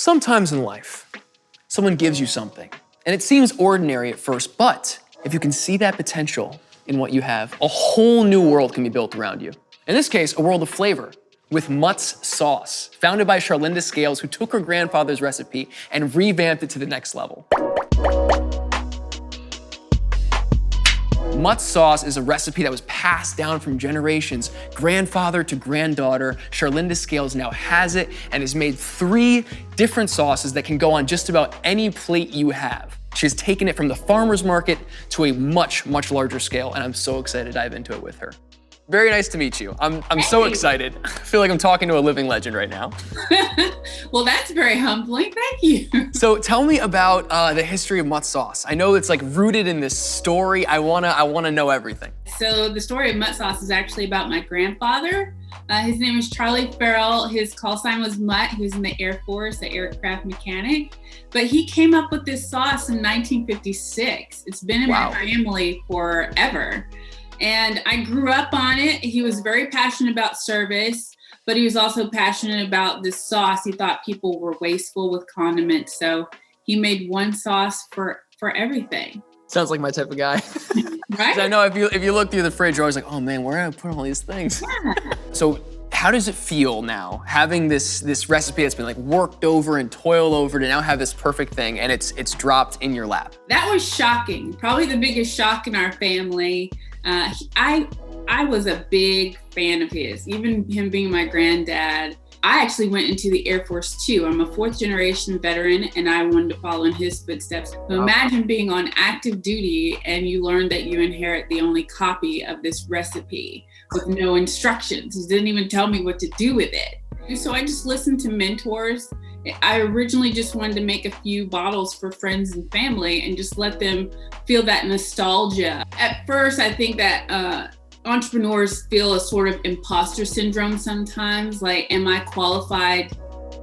Sometimes in life, someone gives you something, and it seems ordinary at first, but if you can see that potential in what you have, a whole new world can be built around you. In this case, a world of flavor with Mutt's sauce, founded by Charlynda Scales, who took her grandfather's recipe and revamped it to the next level. Mutt sauce is a recipe that was passed down from generations, grandfather to granddaughter. Charlynda Scales now has it and has made 3 different sauces that can go on just about any plate you have. She has taken it from the farmer's market to a much, much larger scale, and I'm so excited to dive into it with her. Very nice to meet you. I'm so excited. I feel like I'm talking to a living legend right now. Well, that's very humbling. Thank you. So tell me about the history of Mutt sauce. I know it's like rooted in this story. I wanna know everything. So the story of Mutt sauce is actually about my grandfather. His name is Charlie Farrell. His call sign was Mutt. He was in the Air Force, the aircraft mechanic. But he came up with this sauce in 1956. It's been in my family forever. And I grew up on it. He was very passionate about service, but he was also passionate about this sauce. He thought people were wasteful with condiments. So he made one sauce for everything. Sounds like my type of guy. Right? I know if you look through the fridge, you're always like, oh man, where did I put all these things? Yeah. So how does it feel now, having this recipe that's been like worked over and toiled over to now have this perfect thing and it's dropped in your lap? That was shocking. Probably the biggest shock in our family. I was a big fan of his, even him being my granddad. I actually went into the Air Force too. I'm a 4th generation veteran and I wanted to follow in his footsteps. So imagine being on active duty and you learn that you inherit the only copy of this recipe with no instructions. He didn't even tell me what to do with it. So I just listened to mentors. I originally just wanted to make a few bottles for friends and family and just let them feel that nostalgia. At first, I think that entrepreneurs feel a sort of imposter syndrome sometimes, like, am I qualified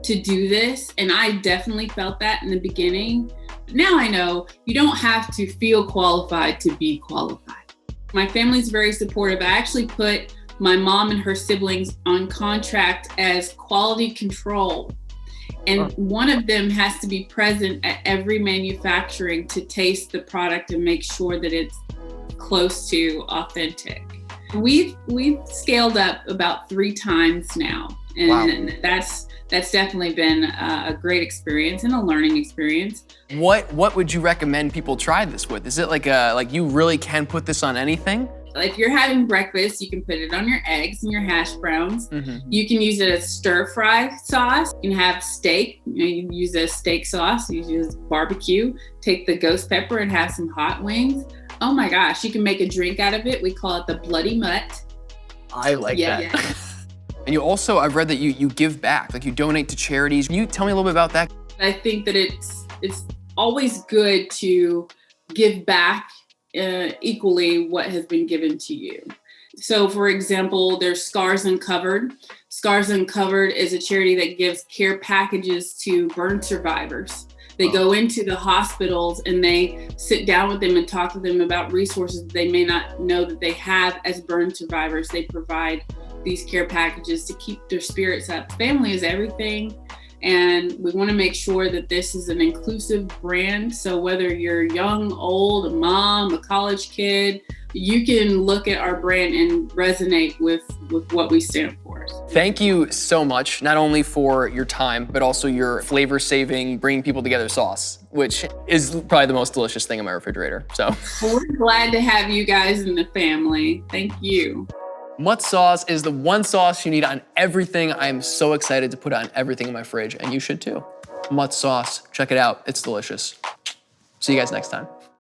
to do this? And I definitely felt that in the beginning. Now I know you don't have to feel qualified to be qualified. My family's very supportive. I actually put my mom and her siblings on contract as quality control. And one of them has to be present at every manufacturing to taste the product and make sure that it's close to authentic. We've scaled up about 3 times now. And that's definitely been a great experience and a learning experience. What would you recommend people try this with? Is it like you really can put this on anything? If you're having breakfast, you can put it on your eggs and your hash browns. Mm-hmm. You can use it as stir-fry sauce. You can have steak. You can use a steak sauce. You use barbecue. Take the ghost pepper and have some hot wings. Oh my gosh, you can make a drink out of it. We call it the Bloody Mutt. I like that. Yeah. And you also, I've read that you give back, like you donate to charities. Can you tell me a little bit about that? I think that it's always good to give back equally what has been given to you. So for example, there's Scars Uncovered. Scars Uncovered is a charity that gives care packages to burn survivors. They go into the hospitals and they sit down with them and talk to them about resources that they may not know that they have as burn survivors. They provide these care packages to keep their spirits up. Family is everything. And we want to make sure that this is an inclusive brand. So whether you're young, old, a mom, a college kid, you can look at our brand and resonate with what we stand for. Thank you so much, not only for your time, but also your flavor-saving, bringing people together sauce, which is probably the most delicious thing in my refrigerator. So we're glad to have you guys in the family. Thank you. Mutt sauce is the one sauce you need on everything. I am so excited to put on everything in my fridge, and you should too. Mutt sauce, check it out. It's delicious. See you guys next time.